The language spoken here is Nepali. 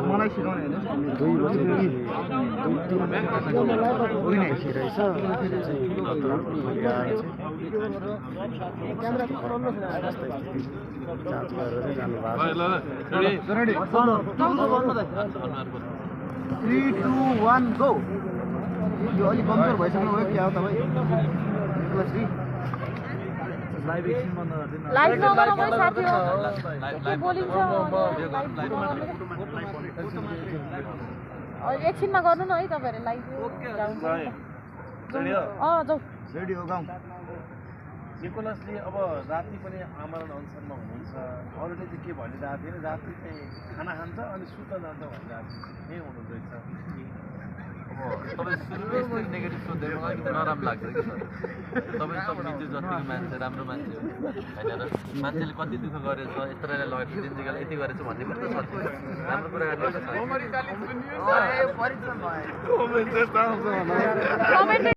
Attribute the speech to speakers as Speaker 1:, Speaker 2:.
Speaker 1: मलाई सिकाउने होइन 2 बजेदेखि 2-3 रहेछ जाँच गरेर जानु भएको 3, 2, 1 गो यो अलि कमजोर भइसक्नु भयो क्या हो तपाईँ लाइभ एकछिन बन्द गर्दिनु
Speaker 2: लाइभ नगरौँ है साथी हो के बोलिन्छ एकछिनमा गर्नु न है तपाईहरु लाइभ जाऊ
Speaker 1: रेडी हो गाउँ
Speaker 3: निकोलसले अब राति पनि आमरण अनसनमा हुनुहुन्छ अरूले चाहिँ के भनिरहेको थियो राति चाहिँ खाना खान्छ अनि सुत्न जान्छ भनिरहेको यही हुनुहुँदैछ
Speaker 4: तपाईँ सुरुमै यस्तो नेगेटिभ सोध्दै मलाई अलिकति नराम्रो लाग्छ कि सर तपाईँ त निजु जतिको मान्छे राम्रो मान्छे हो होइन र मान्छेले कति दुःख गरेछ यत्रोलाई लगेर जिन्दगीलाई यति गरेछ भन्ने पनि त सत्य राम्रो कुरा गर्ने त छ